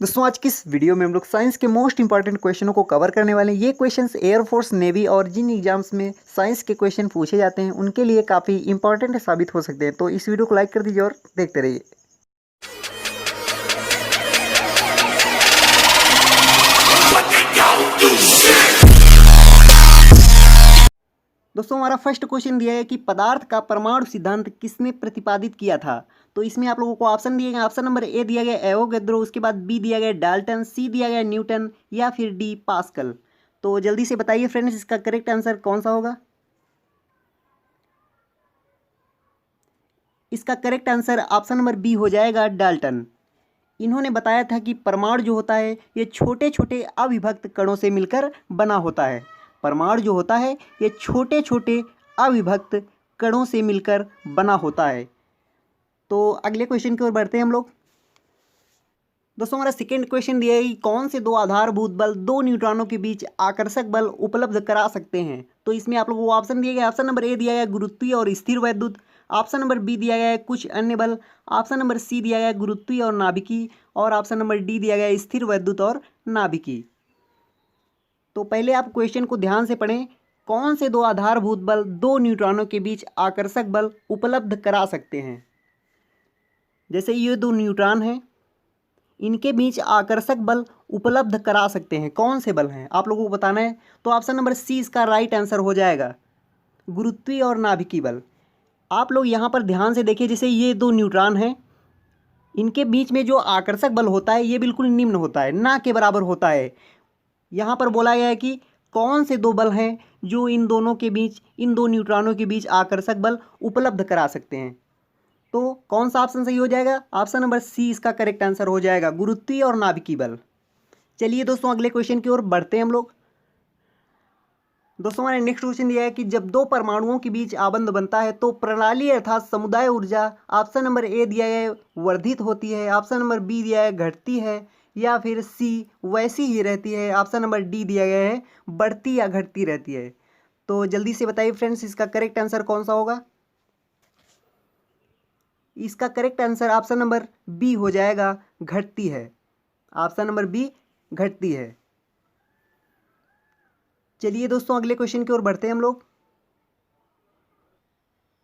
दोस्तों आज की इस वीडियो में हम लोग साइंस के मोस्ट इंपॉर्टेंट क्वेश्चनों को कवर करने वाले हैं। ये क्वेश्चंस एयरफोर्स, नेवी और जिन एग्जाम्स में साइंस के क्वेश्चन पूछे जाते हैं उनके लिए काफ़ी इंपॉर्टेंट साबित हो सकते हैं। तो इस वीडियो को लाइक कर दीजिए और देखते रहिए। दोस्तों हमारा फर्स्ट क्वेश्चन दिया है कि पदार्थ का परमाणु सिद्धांत किसने प्रतिपादित किया था। तो इसमें आप लोगों को ऑप्शन दिए गए। ऑप्शन नंबर ए दिया गया एवोगैड्रो, उसके बाद बी दिया गया डाल्टन, सी दिया गया न्यूटन या फिर डी पास्कल। तो जल्दी से बताइए फ्रेंड्स, इसका करेक्ट आंसर कौन सा होगा। इसका correct answer option number B हो जाएगा डाल्टन। इन्होंने बताया था कि परमाणु जो होता है ये छोटे छोटे अविभक्त कणों से मिलकर बना होता है। परमाणु जो होता है ये छोटे छोटे अविभक्त कणों से मिलकर बना होता है। तो अगले क्वेश्चन की ओर बढ़ते हैं हम लोग। दोस्तों हमारा सेकेंड क्वेश्चन दिया है कि कौन से दो आधारभूत बल दो न्यूट्रॉनों के बीच आकर्षक बल उपलब्ध करा सकते हैं। तो इसमें आप लोगों को ऑप्शन दिए गए। ऑप्शन नंबर ए दिया गया गुरुत्वीय और स्थिर वैद्युत, ऑप्शन नंबर बी दिया गया है कुछ अन्य बल, ऑप्शन नंबर सी दिया गया है गुरुत्वीय और नाभिकीय, और ऑप्शन नंबर डी दिया गया है स्थिर वैद्युत और नाभिकीय। तो पहले आप क्वेश्चन को ध्यान से पढ़ें। कौन से दो आधारभूत बल दो न्यूट्रॉनों के बीच आकर्षक बल उपलब्ध करा सकते हैं। जैसे ये दो न्यूट्रॉन हैं, इनके बीच आकर्षक बल उपलब्ध करा सकते हैं। कौन से बल हैं आप लोगों को बताना है। तो ऑप्शन नंबर सी इसका राइट आंसर हो जाएगा, गुरुत्वीय और नाभिकीय बल। आप लोग यहाँ पर ध्यान से देखिए, जैसे ये दो न्यूट्रॉन हैं, इनके बीच में जो आकर्षक बल होता है ये बिल्कुल निम्न होता है, ना के बराबर होता है। यहाँ पर बोला गया है कि कौन से दो बल हैं जो इन दोनों के बीच, इन दो न्यूट्रॉनों के बीच आकर्षक बल उपलब्ध करा सकते हैं। तो कौन सा ऑप्शन सही हो जाएगा। ऑप्शन नंबर सी इसका करेक्ट आंसर हो जाएगा, गुरुत्वीय और नाभिकीय बल। चलिए दोस्तों अगले क्वेश्चन की ओर बढ़ते हैं हम लोग। दोस्तों हमारे नेक्स्ट क्वेश्चन दिया है कि जब दो परमाणुओं के बीच आबंध बनता है तो प्रणाली अर्थात समुदाय ऊर्जा ऑप्शन नंबर ए दिया है वर्धित होती है, ऑप्शन नंबर बी दिया है घटती है, या फिर सी वैसी ही रहती है, ऑप्शन नंबर डी दिया गया है बढ़ती या घटती रहती है। तो जल्दी से बताइए फ्रेंड्स, इसका करेक्ट आंसर कौन सा होगा। इसका correct answer option number B हो जाएगा, घटती है। ऑप्शन नंबर बी घटती है। चलिए दोस्तों अगले क्वेश्चन की ओर बढ़ते हैं हम लोग।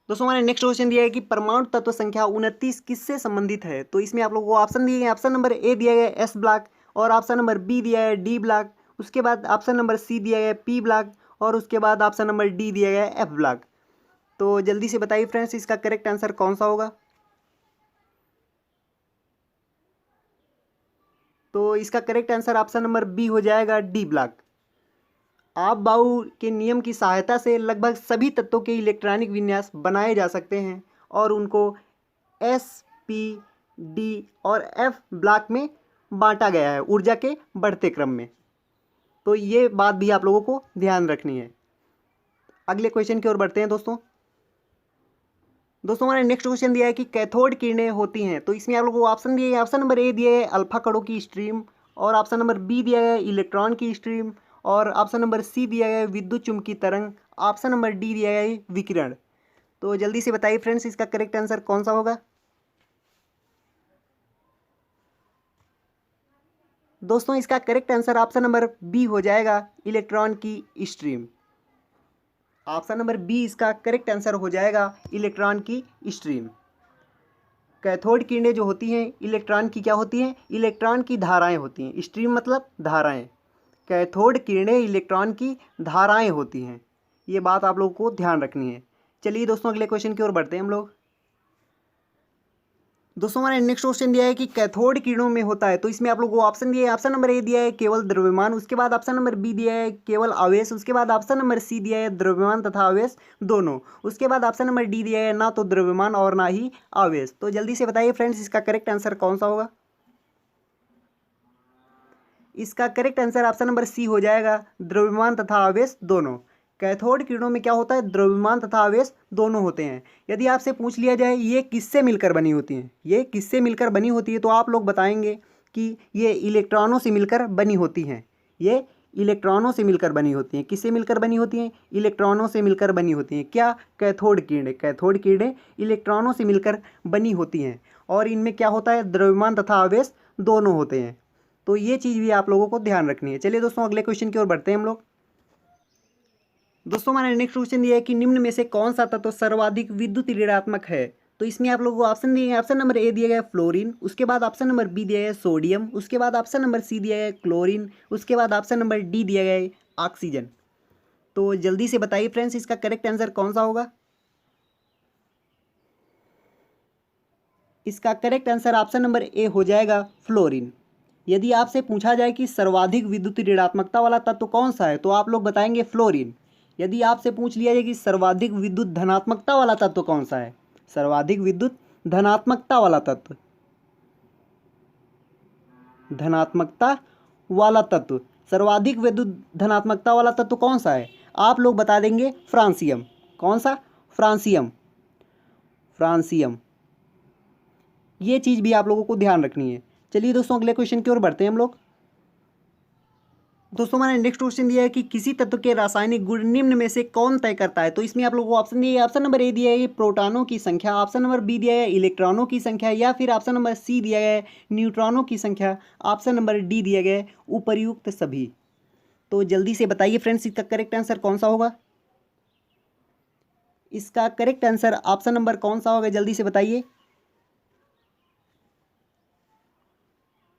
दोस्तों हमारे नेक्स्ट क्वेश्चन दिया है कि परमाणु तत्व संख्या 29 किससे संबंधित है। तो इसमें आप लोगों को ऑप्शन दिए गए। ऑप्शन नंबर ए दिया गया एस ब्लॉक, और ऑप्शन नंबर बी दिया है डी ब्लॉक, उसके बाद ऑप्शन नंबर सी दिया गया पी ब्लॉक, और उसके बाद ऑप्शन नंबर डी दिया गया एफ ब्लॉक। तो जल्दी से बताइए फ्रेंड्स, इसका करेक्ट आंसर कौन सा होगा। तो इसका correct answer option number B हो जाएगा, डी ब्लॉक। आप बाउ के नियम की सहायता से लगभग सभी तत्वों के इलेक्ट्रॉनिक विन्यास बनाए जा सकते हैं और उनको एस, पी, डी और एफ ब्लॉक में बांटा गया है ऊर्जा के बढ़ते क्रम में। तो ये बात भी आप लोगों को ध्यान रखनी है। अगले क्वेश्चन की ओर बढ़ते हैं दोस्तों। दोस्तों हमारे नेक्स्ट क्वेश्चन दिया है कि कैथोड किरणें होती हैं। तो इसमें आप लोगों को ऑप्शन दिए हैं। ऑप्शन नंबर ए दिया है अल्फा कणों की स्ट्रीम, और ऑप्शन नंबर बी दिया है इलेक्ट्रॉन की स्ट्रीम, और ऑप्शन नंबर सी दिया है विद्युत चुम्बकीय तरंग, ऑप्शन नंबर डी दिया है विकिरण। तो जल्दी से बताइए फ्रेंड्स, इसका करेक्ट आंसर कौन सा होगा। दोस्तों इसका correct answer option number B हो जाएगा, इलेक्ट्रॉन की स्ट्रीम। ऑप्शन नंबर बी इसका करेक्ट आंसर हो जाएगा, इलेक्ट्रॉन की स्ट्रीम। कैथोड किरणें जो होती हैं इलेक्ट्रॉन की क्या होती हैं, इलेक्ट्रॉन की धाराएं होती हैं। स्ट्रीम मतलब धाराएं। कैथोड किरणें इलेक्ट्रॉन की धाराएं होती हैं। ये बात आप लोगों को ध्यान रखनी है। चलिए दोस्तों अगले क्वेश्चन की ओर बढ़ते हैं हम लोग। दोस्तों हमारे नेक्स्ट क्वेश्चन दिया है कि कैथोड किरणों में होता है। तो इसमें आप लोगों को ऑप्शन दिया है। ऑप्शन नंबर ए दिया है केवल द्रव्यमान, उसके बाद ऑप्शन नंबर बी दिया है केवल आवेश, उसके बाद ऑप्शन नंबर सी दिया है द्रव्यमान तथा आवेश दोनों, उसके बाद ऑप्शन नंबर डी दिया है ना तो द्रव्यमान और ना ही आवेश। तो जल्दी से बताइए फ्रेंड्स, इसका करेक्ट आंसर कौन सा होगा। इसका correct answer option number C हो जाएगा, द्रव्यमान तथा आवेश दोनों। कैथोड किरणों में क्या होता है, द्रव्यमान तथा आवेश दोनों होते हैं। यदि आपसे पूछ लिया जाए ये किससे मिलकर बनी होती हैं, ये किससे मिलकर बनी होती है, तो आप लोग बताएंगे कि ये इलेक्ट्रॉनों से मिलकर बनी होती हैं। ये इलेक्ट्रॉनों से मिलकर बनी होती हैं। किससे मिलकर बनी होती हैं, इलेक्ट्रॉनों से मिलकर बनी होती हैं। क्या, कैथोड किरणें। कैथोड किरणें इलेक्ट्रॉनों से मिलकर बनी होती हैं और इनमें क्या होता है, द्रव्यमान तथा आवेश दोनों होते हैं। तो ये चीज़ भी आप लोगों को ध्यान रखनी है। चलिए दोस्तों अगले क्वेश्चन की ओर बढ़ते हैं हम लोग। दोस्तों हमारा नेक्स्ट क्वेश्चन ये है कि निम्न में से कौन सा तत्व सर्वाधिक विद्युत ऋणात्मक है। तो इसमें आप लोगों को ऑप्शन दिए गए, ऑप्शन नंबर ए दिया गया है फ्लोरीन, उसके बाद ऑप्शन नंबर बी दिया गया है सोडियम, उसके बाद ऑप्शन नंबर सी दिया गया है क्लोरीन, उसके बाद ऑप्शन नंबर डी दिया गया है ऑक्सीजन। तो जल्दी से बताइए फ्रेंड्स इसका करेक्ट आंसर कौन सा होगा। इसका correct answer option number A हो जाएगा फ्लोरीन। यदि आपसे पूछा जाए कि सर्वाधिक विद्युत ऋणात्मकता वाला तत्व कौन सा है तो आप लोग बताएंगे फ्लोरीन। यदि आपसे पूछ लिया जाए कि सर्वाधिक विद्युत धनात्मकता वाला तत्व कौन सा है, सर्वाधिक विद्युत धनात्मकता वाला तत्व, धनात्मकता वाला तत्व, सर्वाधिक विद्युत धनात्मकता वाला तत्व कौन सा है, आप लोग बता देंगे फ्रांसियम। कौन सा? फ्रांसियम। फ्रांसियम। ये चीज़ भी आप लोगों को ध्यान रखनी है। चलिए दोस्तों अगले क्वेश्चन की ओर बढ़ते हैं हम लोग। दोस्तों हमारा नेक्स्ट क्वेश्चन दिया है कि किसी तत्व के रासायनिक गुण निम्न में से कौन तय करता है। तो इसमें आप लोगों को ऑप्शन दिए, ऑप्शन नंबर ए दिया है प्रोटॉनों की संख्या, ऑप्शन नंबर बी दिया है इलेक्ट्रॉनों की संख्या, या फिर ऑप्शन नंबर सी दिया गया है न्यूट्रॉनों की संख्या, ऑप्शन नंबर डी दिया गया है उपर्युक्त सभी। तो जल्दी से बताइए फ्रेंड्स इसका करेक्ट आंसर कौन सा होगा। इसका करेक्ट आंसर ऑप्शन नंबर कौन सा होगा, जल्दी से बताइए।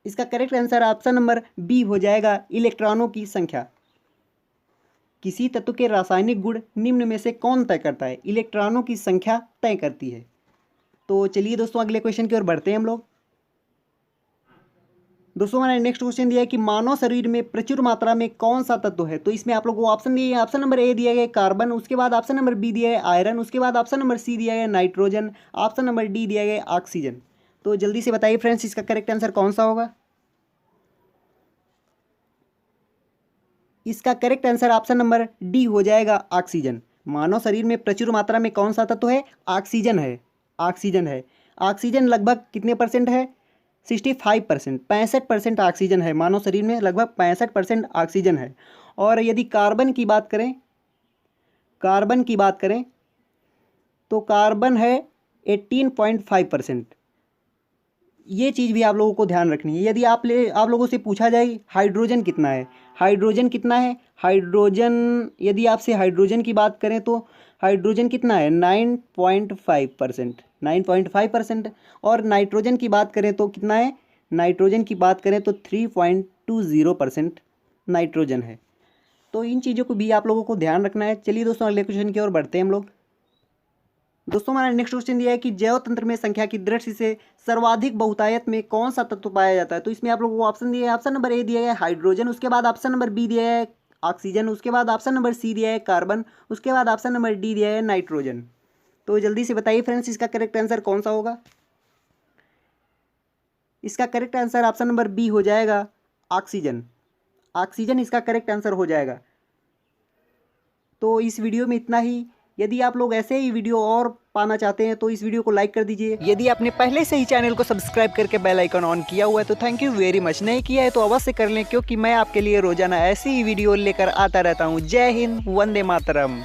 इसका correct answer option number B हो जाएगा इलेक्ट्रॉनों की संख्या। किसी तत्व के रासायनिक गुण निम्न में से कौन तय करता है, इलेक्ट्रॉनों की संख्या तय करती है। तो चलिए दोस्तों अगले क्वेश्चन की ओर बढ़ते हैं हम लोग। दोस्तों हमारा नेक्स्ट क्वेश्चन दिया है कि मानव शरीर में प्रचुर मात्रा में कौन सा तत्व है। तो इसमें आप लोगों को ऑप्शन दिए, ऑप्शन नंबर ए दिया गया कार्बन, उसके बाद ऑप्शन नंबर बी दिया है आयरन, उसके बाद ऑप्शन नंबर सी दिया गया नाइट्रोजन, ऑप्शन नंबर डी दिया गया ऑक्सीजन। तो जल्दी से बताइए फ्रेंड्स इसका करेक्ट आंसर कौन सा होगा। इसका correct answer option number D हो जाएगा ऑक्सीजन। मानव शरीर में प्रचुर मात्रा में कौन सा तत्व है, ऑक्सीजन है। ऑक्सीजन है। ऑक्सीजन लगभग कितने परसेंट है, 65%, 65% ऑक्सीजन है मानव शरीर में, लगभग 65% ऑक्सीजन है। और यदि कार्बन की बात करें, कार्बन की बात करें तो कार्बन है 18.5%। ये चीज़ भी आप लोगों को ध्यान रखनी है। यदि आप लोगों से पूछा जाए हाइड्रोजन कितना है, हाइड्रोजन कितना है, हाइड्रोजन यदि आपसे हाइड्रोजन की बात करें तो हाइड्रोजन कितना है 9.5%, 9.5%। और नाइट्रोजन की बात करें तो कितना है, नाइट्रोजन की बात करें तो 3.20% नाइट्रोजन है। तो इन चीज़ों को भी आप लोगों को ध्यान रखना है। चलिए दोस्तों अगले क्वेश्चन की ओर बढ़ते हैं हम लोग। दोस्तों हमारा नेक्स्ट क्वेश्चन दिया है कि जैव तंत्र में संख्या की दृष्टि से सर्वाधिक बहुतायत में कौन सा तत्व पाया जाता है। तो इसमें आप लोगों को ऑप्शन दिया है, ऑप्शन नंबर ए दिया है हाइड्रोजन, उसके बाद ऑप्शन नंबर बी दिया है ऑक्सीजन, उसके बाद ऑप्शन नंबर सी दिया है कार्बन, उसके बाद ऑप्शन नंबर डी दिया है नाइट्रोजन। तो जल्दी से बताइए फ्रेंड्स इसका करेक्ट आंसर कौन सा होगा। इसका correct answer option number B हो जाएगा ऑक्सीजन। ऑक्सीजन इसका करेक्ट आंसर हो जाएगा। तो इस वीडियो में इतना ही। यदि आप लोग ऐसे ही वीडियो और पाना चाहते हैं तो इस वीडियो को लाइक कर दीजिए। यदि आपने पहले से ही चैनल को सब्सक्राइब करके बेल आइकन ऑन किया हुआ है तो थैंक यू वेरी मच। नहीं किया है तो अवश्य कर लें, क्योंकि मैं आपके लिए रोजाना ऐसी ही वीडियो लेकर आता रहता हूँ। जय हिंद, वंदे मातरम।